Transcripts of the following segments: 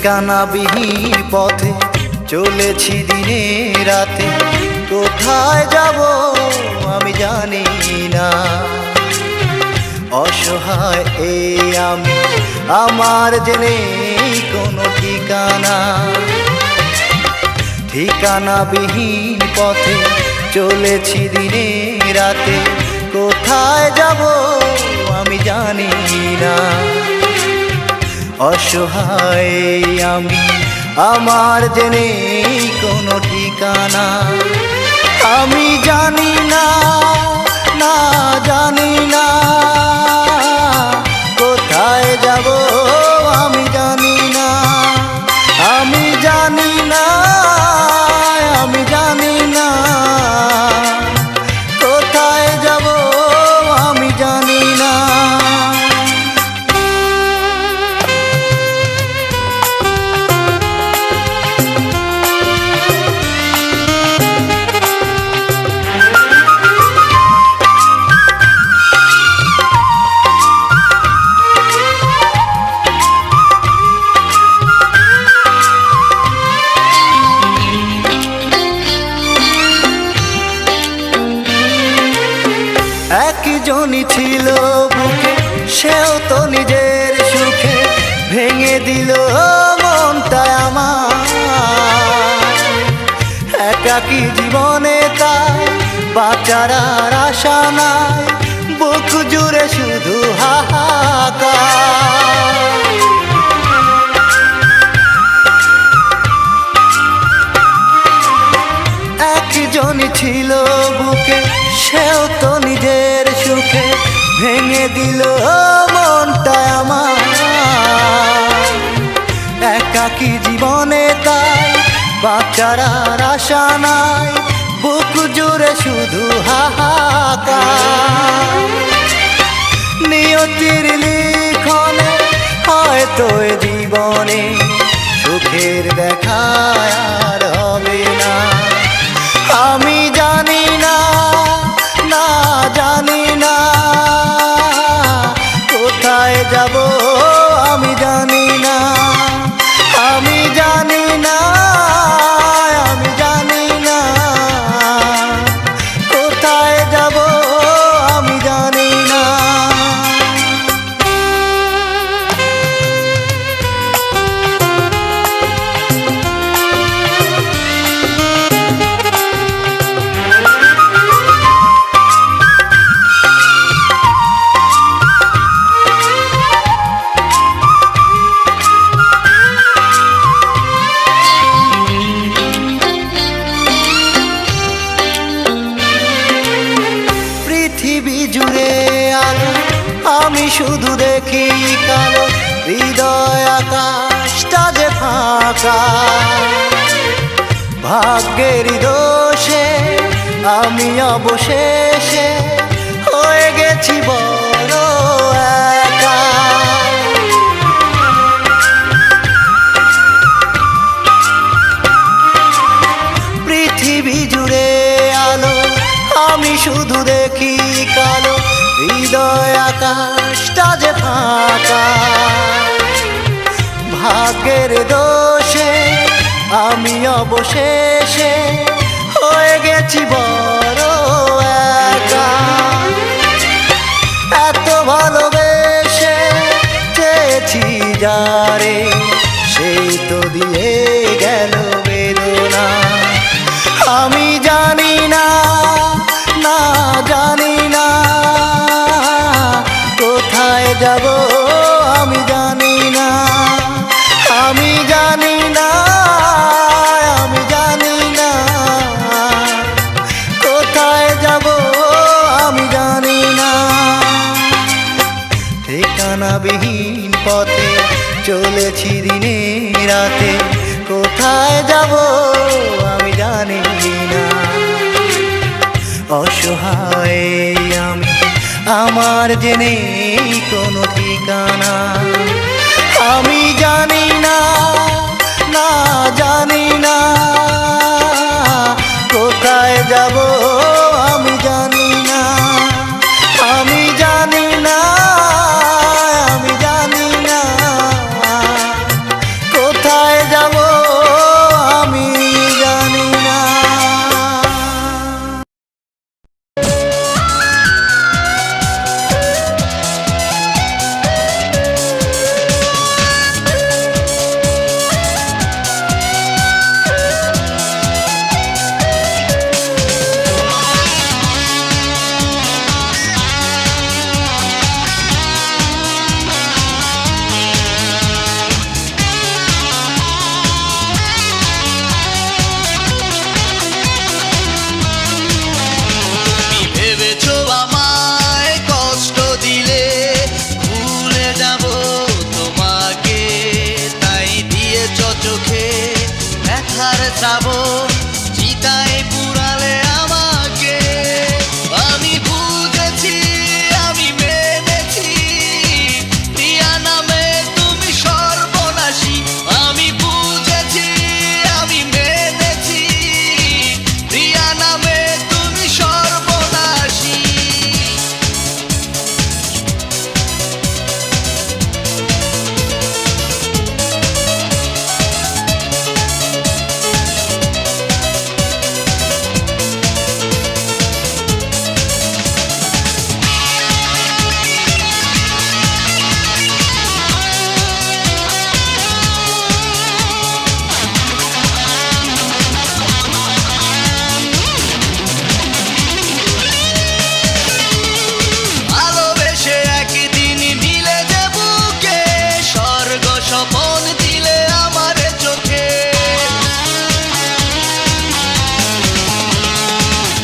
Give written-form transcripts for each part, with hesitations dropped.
ঠিকানাবিহীন পথে চলেছি দিনে রাতে, কোথায় যাব আমি জানি না। অসহায় এই আমি, আমার যে নেই কোনো ঠিকানা। ঠিকানাবিহীন পথে চলেছি দিনে রাতে, কোথায় যাব আমি জানি না। অসহায় আমি, আমার যে নেই কোনো ঠিকানা। আমি জানি না, না জানি না, কোথায় যাব আমি জানি না। আমি জানি না, আমি জানি না, কোথায় যাব আমি জানি না। একজনই ছিল বুকে, সেও তো নিজের সুখে ভেঙে দিল মনটা আমার। একাকী জীবনে তাই বাঁচার আর আশা নাই, বুক জুড়ে শুধু হাহাকার। একজনই ছিল বুকে, সেও তো নিজের সুখে ভেঙে দিল মনটা আমার। একাকী জীবনে তাই বাঁচার আর আশা নাই, বুক জুড়ে শুধু হাহাকার। নিয়তির লিখনে হয়তো এ জীবনে সুখের দেখা আর হবে না। আমি জানি না, না জানি না, কোথায় যাব আমি জানি না। আমি জানি না, আমি জানি না, কোথায় যাব আমি জানি না। পৃথিবী জুড়ে আলো, আমি শুধু দেখি কালো, হৃদয় আকাশটা যে ফাঁকা। ভাগ্যের দোষে আমি অবশেষে হয়ে গেছি বড় একা। পৃথিবী জুড়ে আলো, আমি শুধু দেখি কালো, হৃদয় আকাশটা যে ফাঁকা। ভাগ্যের দোষে আমি অবশেষে হয়ে গেছি বড় একা। এত ভালোবেসে চেয়েছি যারে, সেই তো দিয়ে গেল বেদনা। আমি জানি না, না জানি না, কোথায় যাব আমি জানি না। আমি জানি না, আমি জানি না, কোথায় যাব আমি জানি না। ঠিকানাবিহীন পথে চলেছি দিনে রাতে, কোথায় যাব আমি জানি না। অসহায় আমি, আমার যে নেই কোনো ঠিকানা। আমি জানি না, না জানি না, কোথায় যাব আমি জানি না। আমি জানি না, আমি জানি না, কোথায় ব্যথার শ্রাবণ চিতায় পুরালে আমাকে। আমি বুঝেছি, আমি মেনেছি, প্রিয়া নামে তুমি সর্বনাশী। আমি বুঝেছি, আমি মেনেছি, প্রিয়া নামে তুমি সর্বনাশী। ভালোবেসে একদিন মিলে যে বুকে, স্বর্গ স্বপন দিলে আমার চোখে।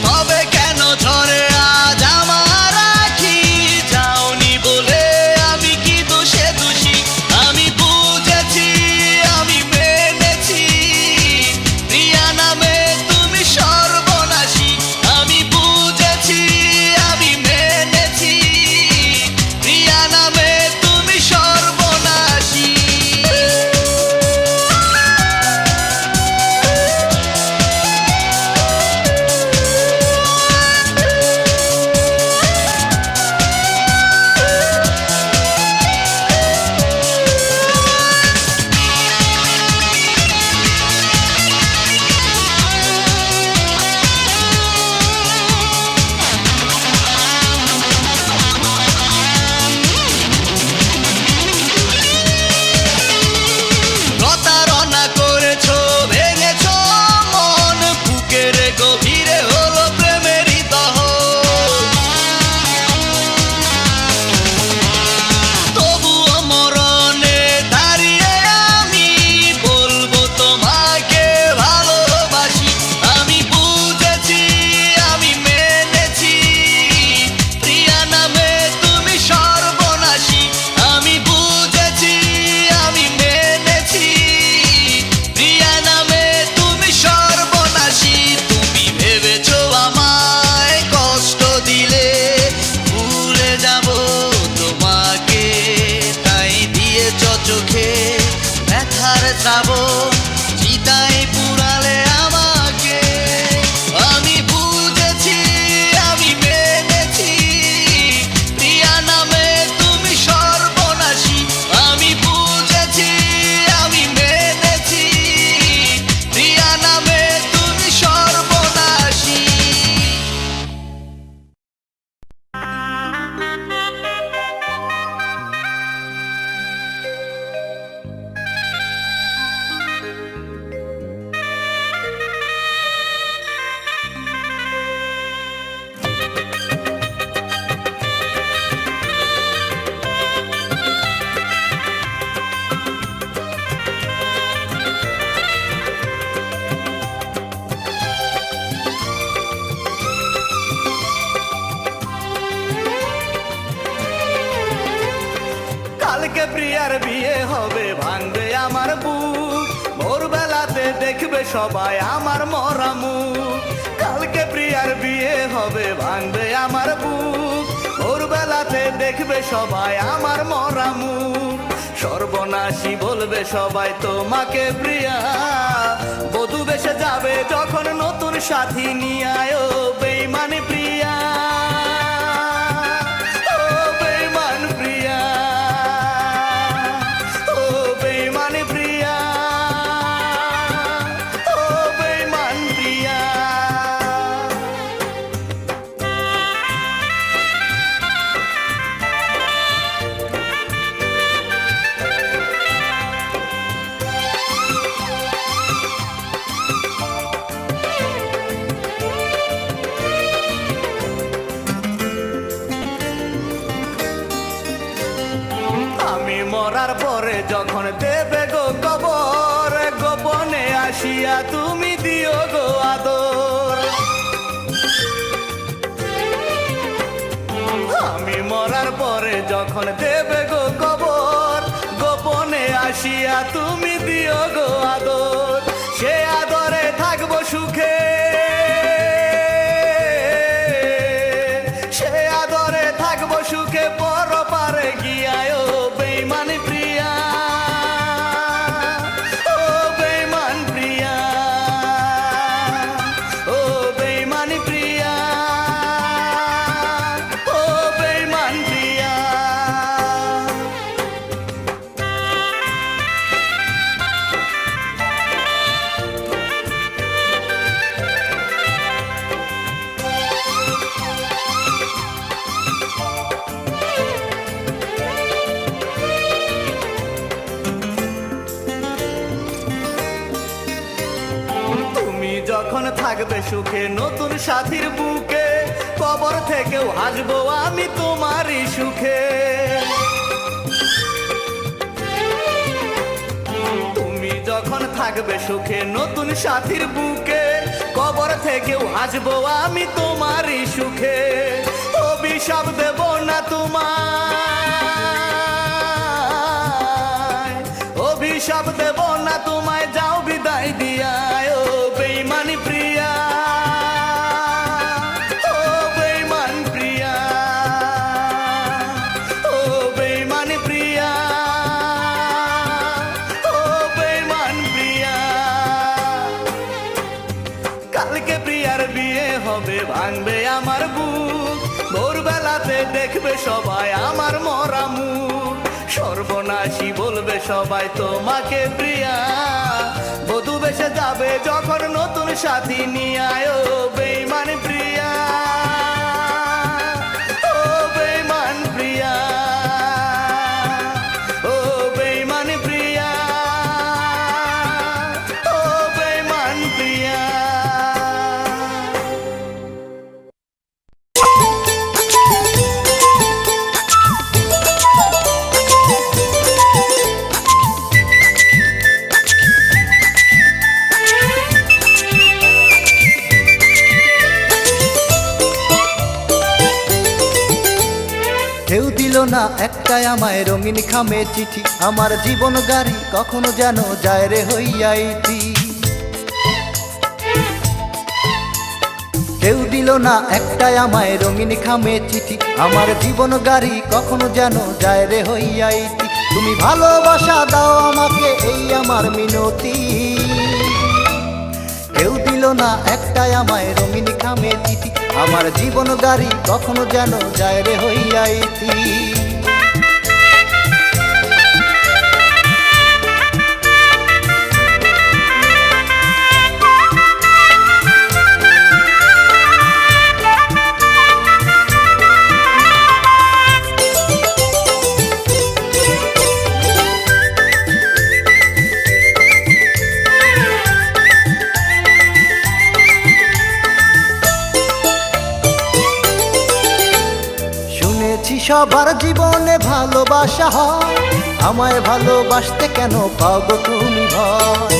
তবে কেন ঝরে আজ আমার আখি, যাওনি বলে আমি কি দোষে দোষী। আমি বুঝেছি, আমি মেনেছি, প্রিয়া নামে তুমি সর্বনাশী। আমি বুঝেছি, আমি মেনেছি, প্রিয়া নামে তুমি সর্বনাশী। প্রতারণা করেছো, ভেঙেছো মন, বুকের গভীরে হলো প্রেমেরই দহন। তবুও মরণে দাঁড়িয়ে আমি বলবো তোমাকে ভালোবাসি। আমি বুঝেছি, আমি মেনেছি, প্রিয়া নামে তুমি সর্বনাশী। আমি বুঝেছি, আমি মেনেছি, প্রিয়া নামে তুমি সর্বনাশী। তুমি ভেবেছো আমায় কষ্ট দিলে ভুলে যাব তোমাকে, তাই দিয়েছ চোখে ব্যথার শ্রাবণ চিতায় পুরালে আমাকে। আমি বুঝেছি, আমি মেনেছি, প্রিয়া নামে তুমি সর্বনাশী। আমি বুঝেছি, আমি মেনেছি, প্রিয়া নামে তুমি সর্বনাশী। কালকে প্রিয়ার বিয়ে হবে, ভাঙবে আমার বুক, ভোরবেলাতে দেখবে সবাই আমার মরা মুখ। কালকে প্রিয়ার বিয়ে হবে, ভাঙবে আমার বুক, ভোরবেলাতে দেখবে সবাই আমার মরা মুখ। সর্বনাশী বলবে সবাই তোমাকে প্রিয়া, বধূ বেশে যাবে যখন নতুন সাথী নিয়ে আয়। ও বেঈমান প্রিয়া, ও বেঈমান প্রিয়া, ও বেঈমান প্রিয়া, ও বেঈমান প্রিয়া। মরার পরে যখন দেবে গো কবর, গোপনে আসিয়া তুমি দিও গো আদর। আমি মরার পরে যখন দেবে গো কবর, গোপনে আসিয়া তুমি দিও গো আদর। সে আদর যখন থাকবে সুখে নতুন সাথীর বুকে, কবর থেকেও হাসবো আমি তোমারই সুখে। তুমি যখন থাকবে সুখে নতুন সাথীর বুকে, কবর থেকেও হাসবো আমি তোমারই সুখে। অভিশাপ দেব না তোমায়, অভিশাপ দেব না তোমায়, যাও বিদায় দিয়া ও বেঈমানি প্রিয়া, ও বেঈমান প্রিয়া, ও বেঈমানি প্রিয়া, ও বেঈমান প্রিয়া। কালকে প্রিয়ার বিয়ে হবে, ভাঙবে আমার বুক, ভোরবেলাতে দেখবে সবাই আমার মরা মুখ। সর্বনাশী বলবে সবাই তোমাকে প্রিয়া, বধূ বেশে যাবে যখন নতুন সাথী নিয়ে আয় ও বেঈমান প্রিয়া, ও বেঈমান প্রিয়া, ও বেঈমান প্রিয়া, ও বেঈমান প্রিয়া। কেউ দিল না একটাই আমায় রঙিন খামে চিঠি, আমার জীবন গাড়ি কখনো যেন যায় রে হইয়াইতি। কেউ দিল না একটাই আমায় রঙিন খামে চিঠি, আমার জীবন গাড়ি কখনো যেন যায় রে হইয়াইতি। তুমি ভালোবাসা দাও আমাকে এই আমার মিনতি, কেউ দিল না একটাই আমায় রঙিন খামে চিঠি, আমার জীবন গাড়ি কখনো যেন যায় রে হইয়াইতি। সবার জীবনে ভালোবাসা হয়, আমায় ভালোবাসতে কেন পাও গো তুমি ভয়?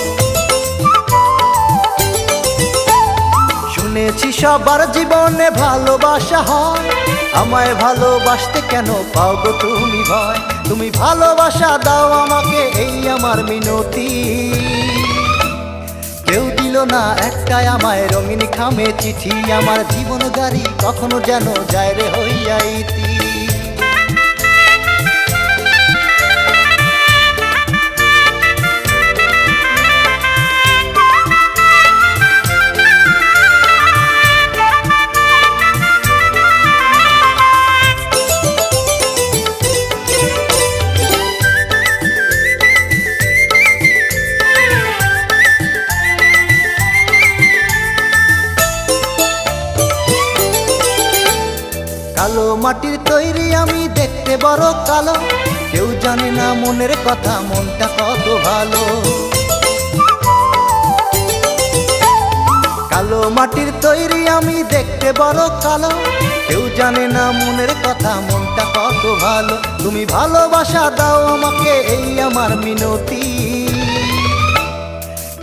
শুনেছি সবার জীবনে ভালোবাসা হয়, আমায় ভালোবাসতে কেন পাও গো তুমি ভয়? তুমি ভালোবাসা দাও আমাকে এই আমার মিনতি, কেউ দিল না একটাই আমায় রঙিন খামে চিঠি, আমার জীবন গাড়ি কখনো যেন যায় রে হইয়াইতি। কালো মাটির তৈরি আমি দেখতে বড় কালো, কেউ জানে না মনের কথা মনটা কত ভালো। কালো মাটির তৈরি আমি দেখতে বড় কালো, কেউ জানে না মনের কথা মনটা কত ভালো। তুমি ভালোবাসা দাও আমাকে এই আমার মিনতি,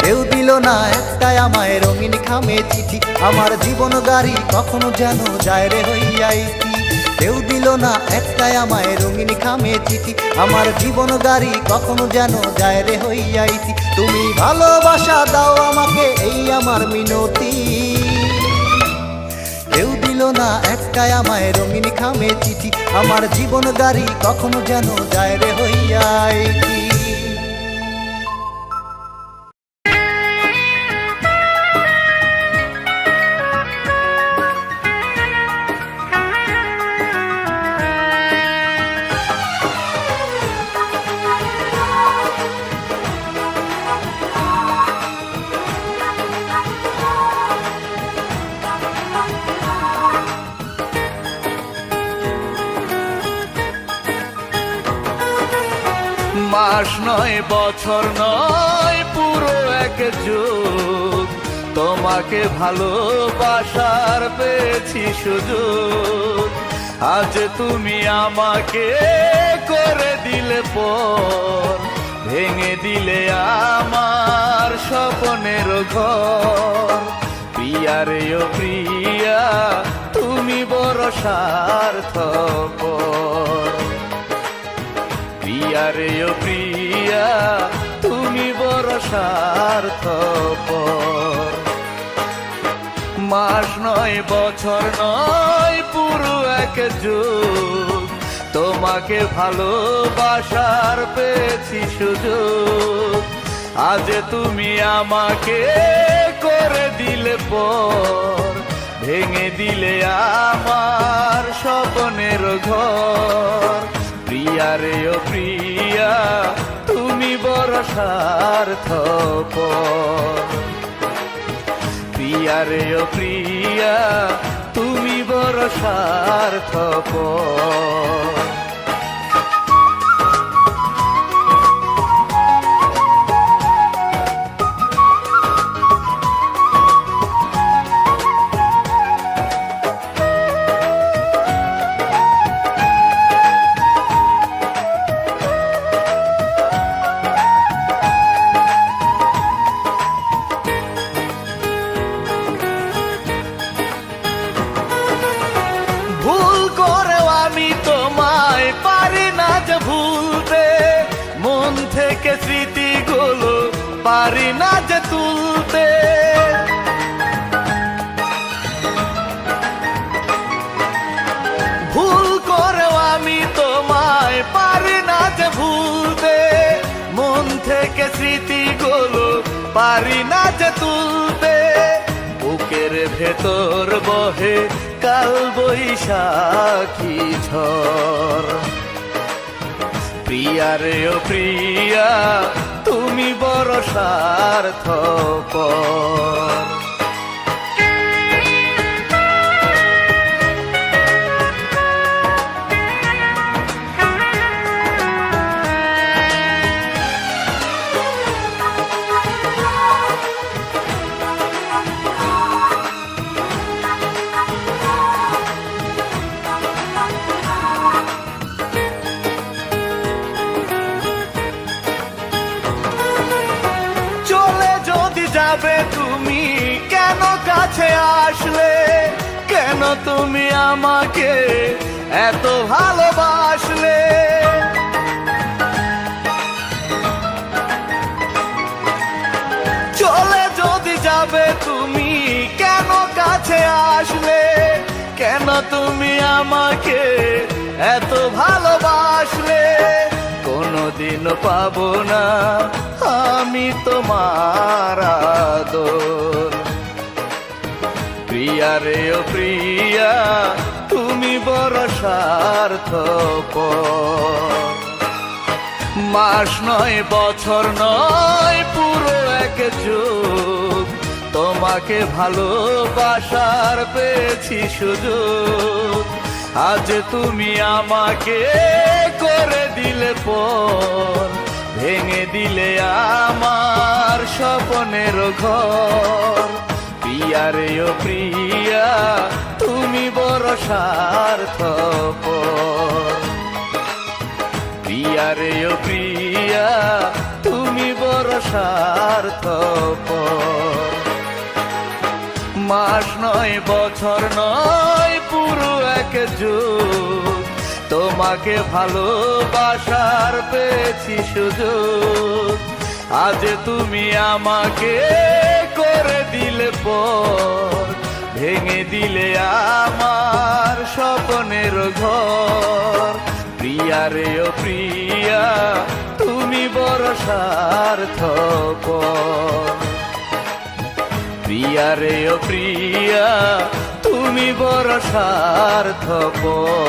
কেউ দিল না একটাই আমায় রঙিন খামে চিঠি, আমার জীবন গাড়ি কখনো যেন যায় রে হইয়াইতি। কেউ দিল না একটাই আমায় রঙিন খামে চিঠি, আমার জীবন গাড়ি কখনো যেন যায় রে হইয়াইতি। তুমি ভালোবাসা দাও আমাকে এই আমার মিনতি, কেউ দিল না একটাই আমায় রঙিন খামে চিঠি, আমার জীবন গাড়ি কখনো যেন যায় রে হইয়াইতি। মাস নয় বছর নয় পুরো এক যুগ, তোমাকে ভালোবাসার পেয়েছি সুযোগ, আজ তুমি আমাকে করে দিলে পর, ভেঙে দিলে আমার স্বপ্নের ঘর। প্রিয়া রে ও প্রিয়া, তুমি বড় স্বার্থপর। প্রিয়া রে ও প্রিয়া, তুমি বড় স্বার্থপর। মাস নয়, বছর নয়, পুরো এক যুগ, তোমাকে ভালোবাসার পেয়েছি সুযোগ, আজ তুমি আমাকে করে দিলে পর, ভেঙে দিলে আমার স্বপ্নের ঘর। প্রিয়া রে ও প্রিয়া, তুমি বড় স্বার্থপর। প্রিয়া রে ও প্রিয়া, তুমি বড় স্বার্থপর। ভুল করেও আমি তোমায় পারি না যে ভুলতে, মন থেকে স্মৃতিগুলো পারি না যে তুলতে। ভুল করেও আমি তোমায় পারি না যে ভুলতে, মন থেকে স্মৃতিগুলো পারি না যে তুলতে। বুকের ভেতর বহে কাল বৈশাখী ঝড়। প্রিয়া রে ও প্রিয়া, তুমি বড় স্বার্থপর। যাবে তুমি কেন কাছে আসলে, কেন তুমি আমাকে এত ভালোবাসলে। চলে যদি যাবে তুমি কেন কাছে আসলে, কেন তুমি আমাকে এত ভালোবাসলে। কোনদিন পাবো না আমি তোমার আদর। প্রিয়া রে ও প্রিয়া, তুমি বড় স্বার্থপর। মাস নয়, বছর নয়, পুরো এক যুগ, তোমাকে ভালোবাসার পেয়েছি সুযোগ, আজ তুমি আমাকে করে দিলে পর, ভেঙে দিলে আমার স্বপ্নের ঘর। প্রিয়া রে ও প্রিয়া, তুমি বড় স্বার্থপর। প্রিয়া রে ও প্রিয়া, তুমি বড় স্বার্থপর। মাস নয়, বছর নয়, পুরো এক যুগ, তোমাকে ভালোবাসার পেয়েছি সুযোগ, আজ তুমি আমাকে করে দিলে পর, ভেঙে দিলে আমার স্বপ্নের ঘর। প্রিয়া রে ও প্রিয়া, তুমি বড় স্বার্থপর। প্রিয়া রে ও প্রিয়া, তুমি বড় স্বার্থপর।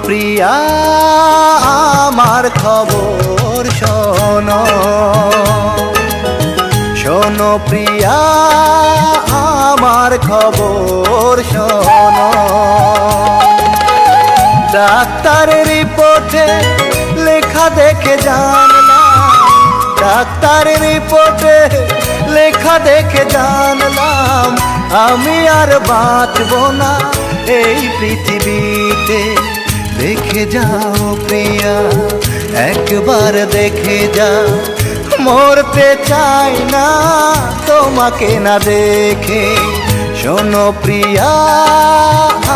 প্রিয়া আমার খবর শোনো, শোনো প্রিয়া আমার খবর শোনো। ডাক্তারের রিপোর্টে লেখা দেখে জানলাম, ডাক্তারের রিপোর্টে লেখা দেখে জানলাম আমি আর বাঁচব না এই পৃথিবীতে। দেখে যাও প্রিয়া একবার দেখে যাও, মরতে চাই না তোমাকে না দেখে। শোনো প্রিয়া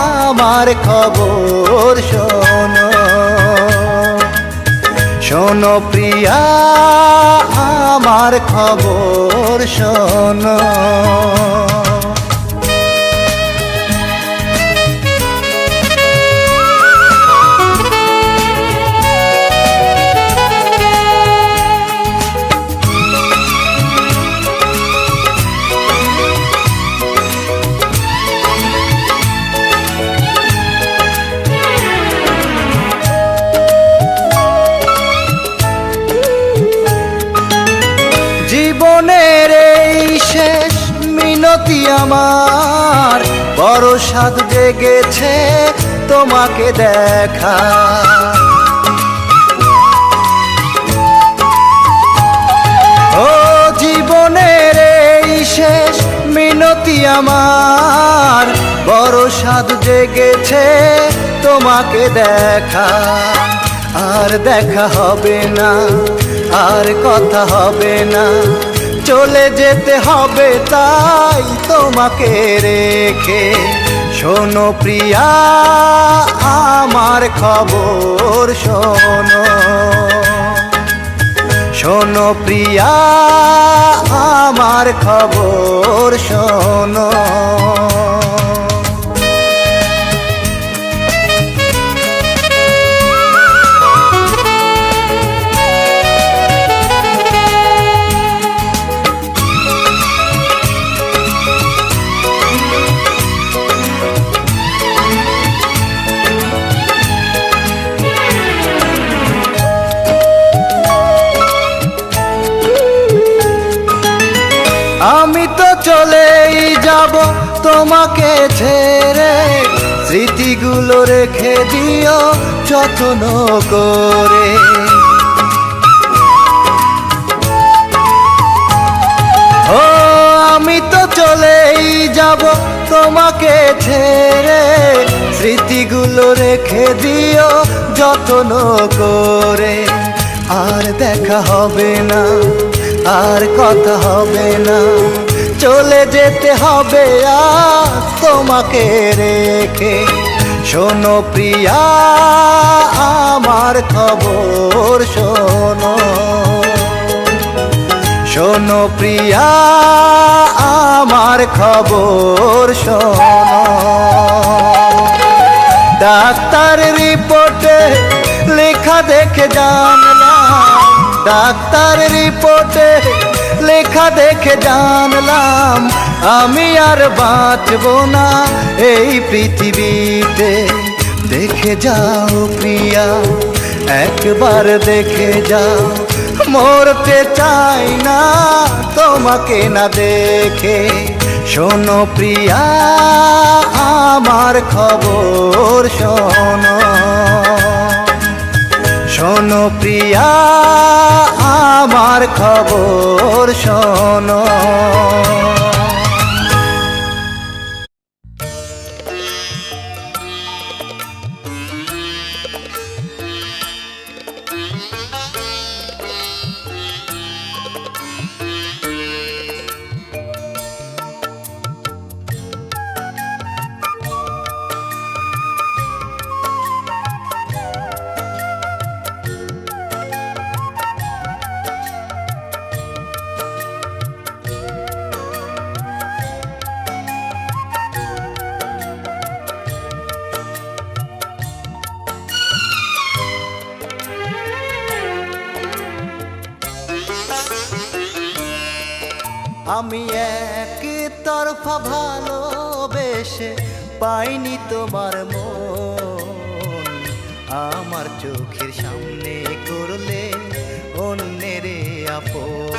আমার খবর শোনো, শোনো প্রিয়া আমার খবর শোনো। জীবনের এই শেষ মিনতি আমার, বড় স্বাদ জেগেছে তোমাকে দেখা। ও জীবনের এই শেষ মিনতি আমার, বড় স্বাদ জেগেছে তোমাকে দেখা। আর দেখা হবে না, আর কথা হবে না, চলে যেতে হবে তাই তোমাকে রেখে। শোনো প্রিয়া আমার খবর শোনো, শোনো প্রিয়া আমার খবর শোনো। আমি তো চলেই যাব তোমাকে ছেড়ে, স্মৃতিগুলো রেখে দিও যত্ন করে। ও আমি তো চলেই যাব তোমাকে ছেড়ে, স্মৃতিগুলো রেখে দিও যত্ন করে। আর দেখা হবে না, আর কথা হবে না, চলে যেতে হবে আজ তোমাকে রেখে। শোনো প্রিয়া আমার খবর শোনো, শোনো প্রিয়া আমার খবর শোনো। ডাক্তার রিপোর্টে লেখা দেখে জানলাম, ডাক্তার রিপোর্টে লেখা দেখে জানলাম আমি আর বাঁচব না এই পৃথিবীতে। দেখে যাও প্রিয়া একবার দেখে যাও, মরতে চাই না তোমাকে না দেখে। শোনো প্রিয়া আমার খবর শোনো, শোনো প্রিয়া আমার খবর শোনো। আমি এক তরফা ভালোবেসে পাইনি তোমার মন, আমার চোখের সামনে করলে অন্যের আপন,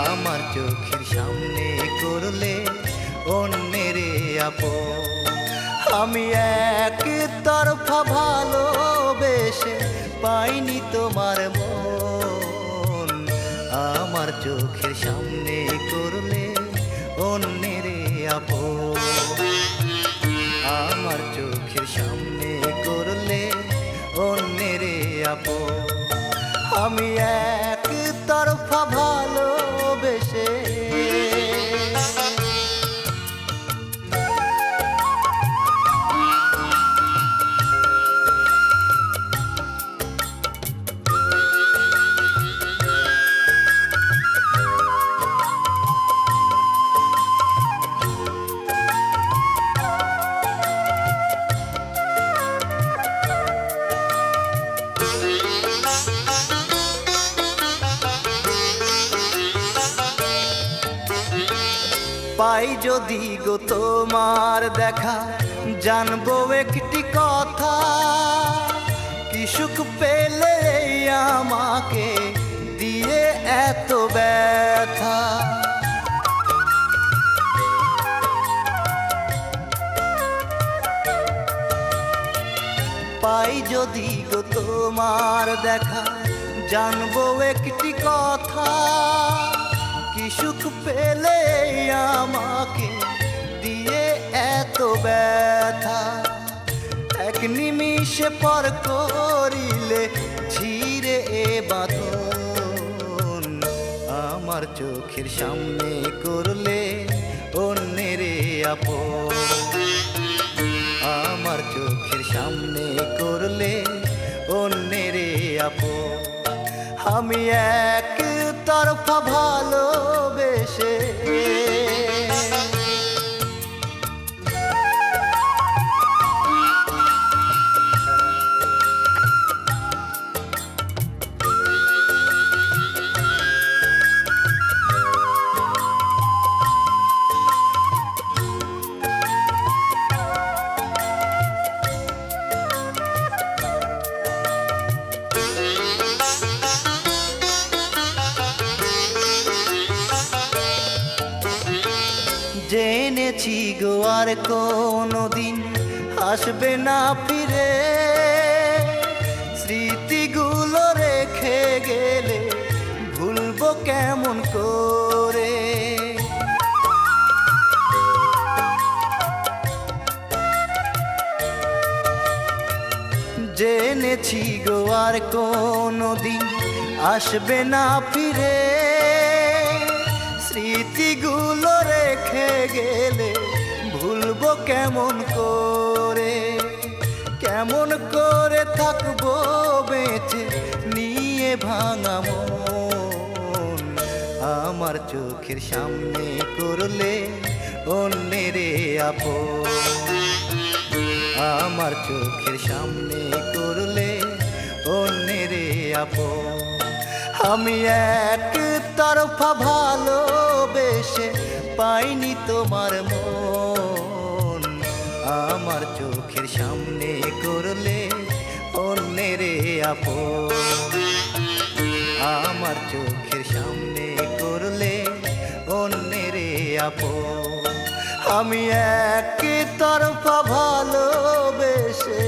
আমার চোখের সামনে করলে অন্যের আপন। আমি এক তরফা ভালোবেসে পাইনি তোমার মন, আমার চোখের সামনে করলে অন্যের আপন, আমার চোখের সামনে করলে অন্যের আপন। আমি এক তরফা ভালোবেসে পাই যদি গো তোমার দেখা, জানবো একটি কথা, কি সুখ পেলে আমাকে দিয়ে এত ব্যথা। পাই যদি গো তোমার দেখা, জানবো একটি কথা, কি সুখ পেলে আমাকে দিয়ে এত ব্যথা। এক নিমিষে পর করিলে ছিঁড়ে এ বাঁধন, আমার চোখের সামনে করলে অন্যের আপন, আমার চোখের সামনে করলে অন্যের আপন। আমি এক তরফা ভালোবেসে জেনেছি গো আর কোনোদিন আসবে না ফিরে, স্মৃতিগুলো রেখে গেলে ভুলবো কেমন করে। জেনেছি গো আর কোনোদিন আসবে না ফিরে, স্মৃতিগুলো রেখে গেলে ভুলবো কেমন করে। কেমন করে থাকবো বেঁচে নিয়ে ভাঙা মন, আমার চোখের সামনে করলে অন্যের আপন, আমার চোখের সামনে করলে অন্যের আপন। আমি এক তরফা ভালোবেসে পাইনি তোমার মন, আমার চোখের সামনে করলে অন্যের আপন, আমার চোখের সামনে করলে অন্যের আপন। আমি এক তরফা ভালোবেসে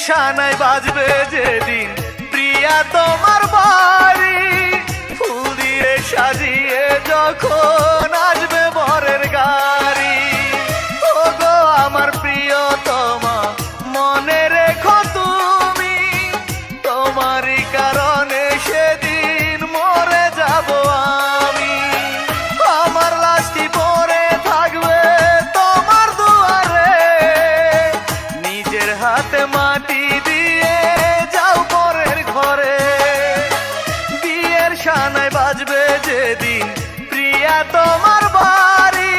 সানাই বাজবে যেদিন প্রিয়া তোমার বাড়ি, ফুল দিয়ে সাজিয়ে যখন আসবে বরের গাড়ি। ওগো আমার প্রিয়তমা মনে রেখো তুমি, তোমারই কারণে সেদিন মরে যাব আমি। আমার লাশটি পড়ে থাকবে তোমার দুয়ারে, নিজের হাতে মাটি দিয়ে যাও পরের ঘরে। বিয়ের সানাই বাজবে যেদিন প্রিয়া তোমার বাড়ি,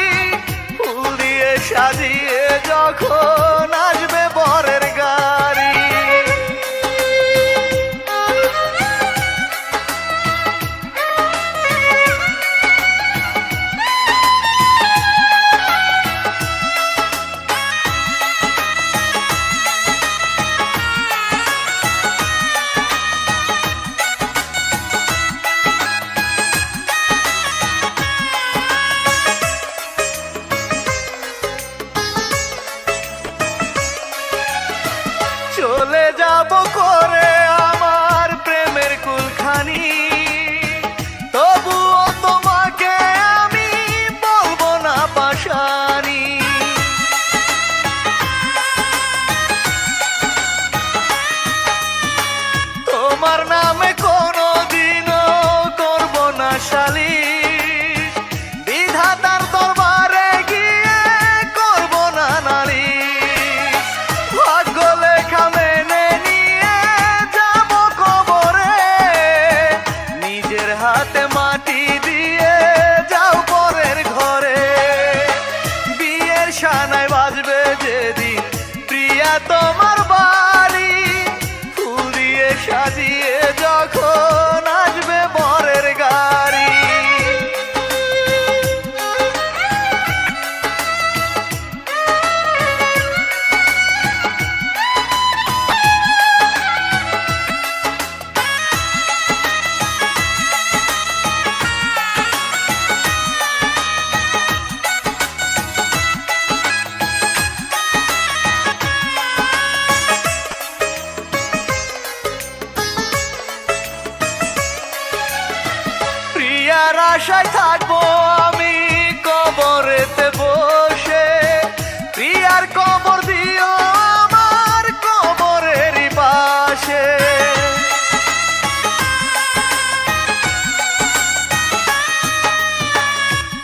ফুল দিয়ে সাজিয়ে যখন আসবে বরের গাড়ি। চলে যাব করে আমার প্রেমের কুলখানি, তবুও তোমাকে আমি বলবো না পাশানি। তোমার নামে কোনো দিনও করব না সালিশ, বিধাতার দরবারে গিয়ে করব না নালিশ। ভাগ্য লেখা মেনে নিয়ে যাব কবরে, নিজের হাতে মাটি দিয়ে যাও পরের ঘরে। বিয়ের সানাই বাজবে যেদিন প্রিয়া তোমার বাড়ি, ফুল দিয়ে সাজিয়ে যখন আসবে বরের গাড়ি। প্রিয়ার আশায় থাকবো আমি কবরেতে বসে, প্রিয়ার কবর দিও আমার কবরেরই পাশে।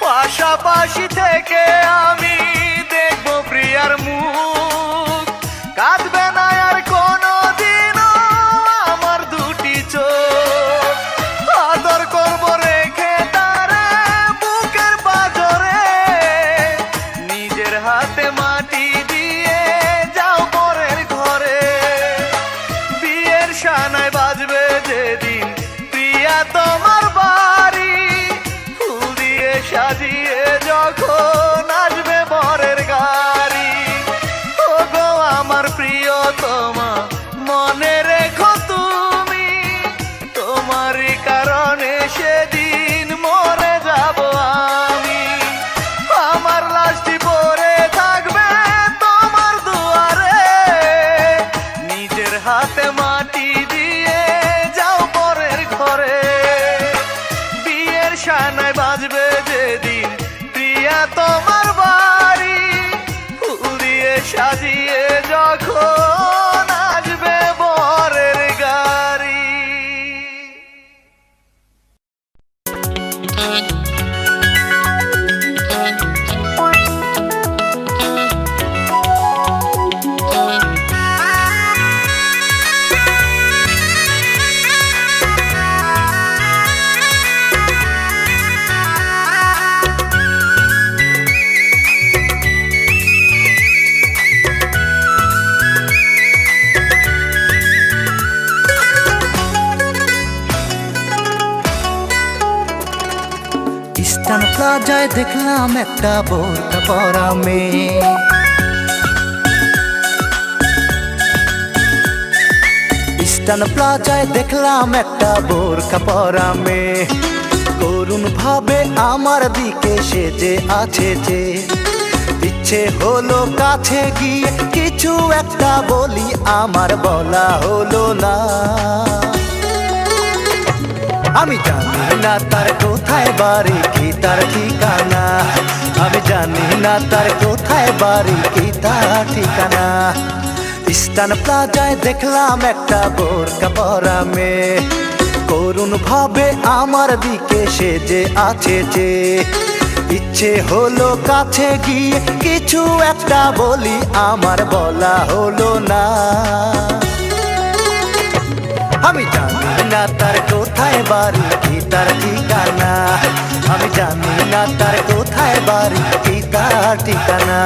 পাশাপাশি থেকে আমি দেখবো প্রিয়ার মুখ, কাঁদবে না আর কোনো দিনও আমার দুটি চোখ। আদর করবো রেখে তারে বুকের পাঁজরে, নিজের হাতে মাটি দিয়ে যাও পরের ঘরে। বিয়ের সানাই বাজবে যেদিন প্রিয়া তোমার বাড়ি, ফুল দিয়ে সাজিয়ে যখন আসবে বরের গাড়ি। ওগো আমার প্রিয়তমা মনে রেখো তুমি, তোমারই কারণে সেদিন মরে যাব আমি। আমার লাশটি পড়ে থাকবে তোমার দুয়ারে, নিজের হাতে মাটি দিয়ে যাও পরের ঘরে। বিয়ের সানাই বাজবে যেদিন প্রিয়া তোমার বাড়ি, ফুল দিয়ে সাজিয়ে যখন আসবে বরের গাড়ি। ইস্টার্ন প্লাজায় দেখলাম একটা বোরকা পরা মেয়ে, ইস্টার্ন প্লাজায় দেখলাম একটা বোরকা পরা মেয়ে। করুণ ভাবে আমার দিকে সেজে আছে যে, ইচ্ছে হলো কাছে গিয়ে কিছু একটা বলি, আমার বলা হলো না। আমি জানি না তার কোথায় বাড়ি, কি তার ঠিকানা। আমি জানি না তার কোথায় বাড়ি, কি তার ঠিকানা। ইস্টার্ন প্লাজায় দেখলাম একটা বোরকা পরা মেয়ে, করুণ ভাবে আমার দিকে সেজে আছে যে। ইচ্ছে হলো কাছে গিয়ে কিছু একটা বলি, আমার বলা হলো না। আমি জানি না তার কোথায় বাড়ি, কি তার ঠিকানা। আমি জানি না তার কোথায় বাড়ি, কি তার ঠিকানা।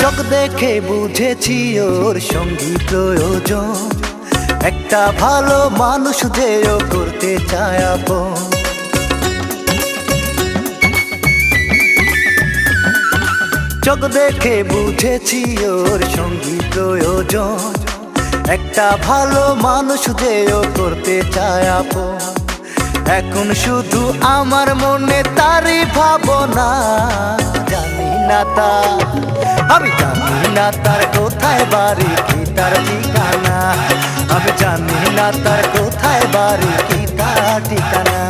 চোখ দেখে বুঝেছি ওর সঙ্গী প্রয়োজন, একটা ভালো মানুষ যে ও করতে চায় আপন। চোখ দেখে বুঝেছি ওর সঙ্গী প্রয়োজন, একটা ভালো মানুষ যে ও করতে চায় আপন। এখন শুধু আমার মনে তারই ভাবনা, জানি না তার, আমি জানি না তার কোথায় বাড়ি, কি তার ঠিকানা। আমি জানি না তার কোথায় বাড়ি, কি তার ঠিকানা।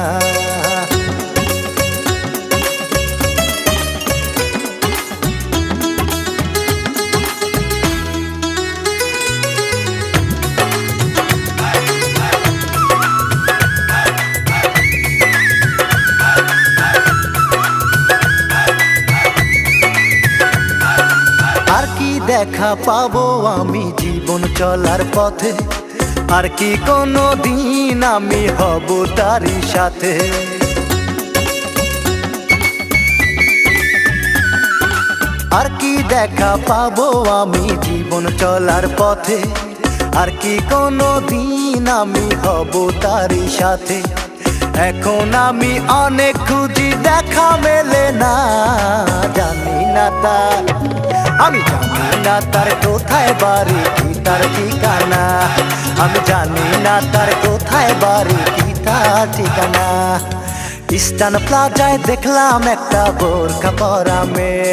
আর কি দেখা পাবো আমি জীবন চলার পথে, আর কি কোনো দিন আমি হব তারই সাথে। আর কি দেখা পাবো আমি জীবন চলার পথে, আর কি কোনো দিন আমি হব তারই সাথে। এখন আমি অনেক খুঁজি, দেখা মেলে না, জানি না তার, আমি জানি না তার কোথায় বাড়ি, কি তার ঠিকানা। আমি জানি না তার কোথায় বাড়ি, কি তার ঠিকানা। ইস্টার্ন প্লাজায় দেখলাম একটা বোরকা পরা মেয়ে,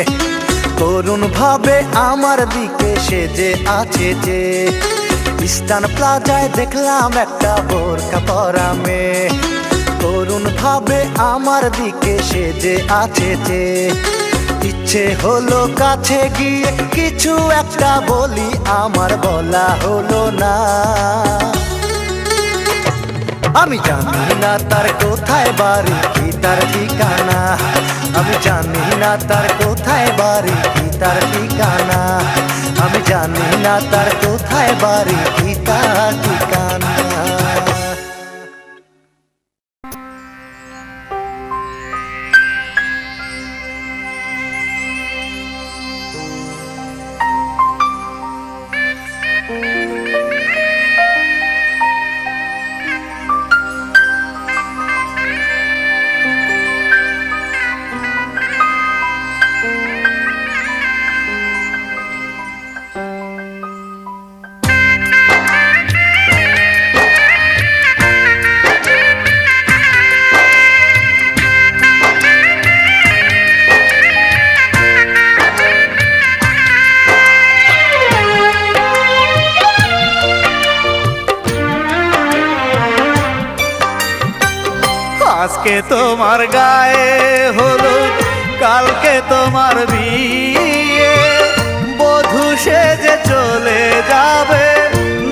করুণ ভাবে আমার দিকে সেজে আছে যে। ইস্টার্ন প্লাজায় দেখলাম একটা বোরকা পরা মেয়ে, করুণ ভাবে আমার দিকে সেজে আছে যে। ইচ্ছে হলো কাছে গিয়ে কিছু একটা বলি, আমার বলা হলো না। আমি জানি না তার কোথায় বাড়ি, কি তার ঠিকানা। আমি জানি না তার কোথায় বাড়ি, কি তার ঠিকানা। আমি জানি না তার কোথায় বাড়ি, কি তার ঠিকানা। আজকে তোমার গায়ে হলুদ, কালকে তোমার বিয়ে, বধূ সেজে চলে যাবে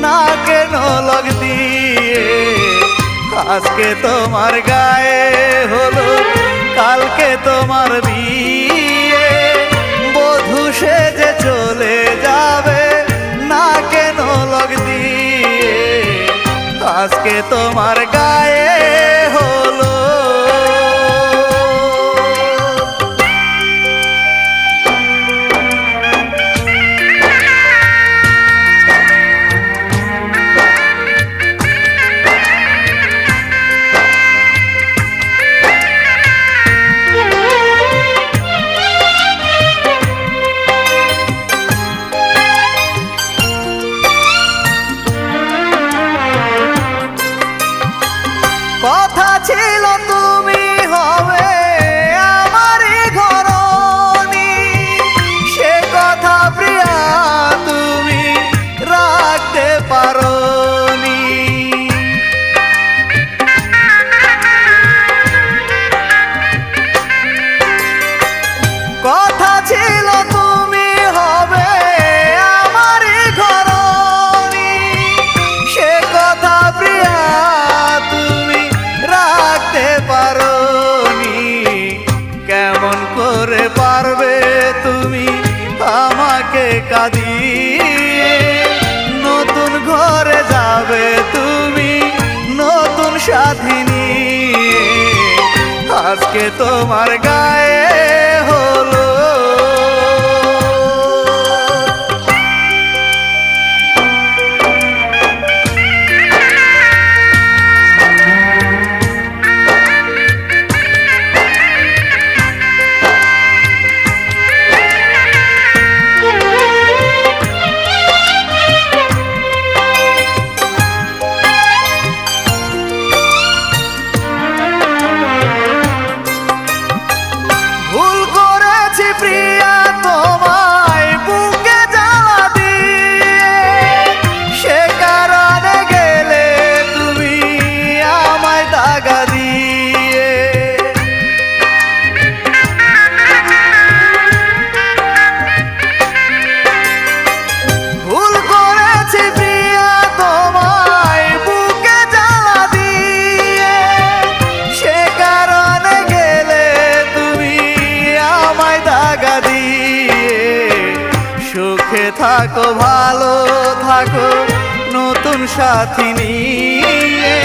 না কেন লগ দিয়ে। আজকে তোমার গায়ে হলুদ, কালকে তোমার বিয়ে, বধূ সেজে চলে যাবে না কেন লগ দিয়ে। আজকে তোমার গায়ে হলো আজকে তোমার গায়ে হলো। ভুল করেছি প্রিয়া তোমায় বুকে জ্বালা দিয়ে, সে কারণে গেলে তুমি আমায় দাগা দিয়ে। ভুল করেছি প্রিয়া তোমায় বুকে জ্বালা দিয়ে, সে কারণে গেলে তুমি আমায় দাগা দিয়ে। সুখে থাকো ভালো থাকো নতুন সাথী নিয়ে,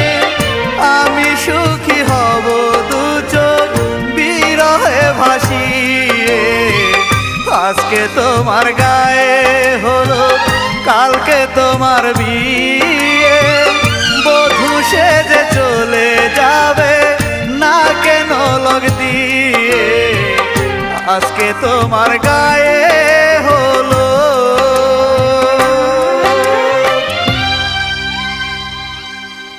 আমি সুখী হব দু চোখ বিরহে ভাসিয়ে। আজকে তোমার গায়ে হলো, কালকে তোমার বিয়ে, বধূ সেজে চলে যাবে না কেন লোক দিয়ে। আজকে তোমার গায়ে হলো।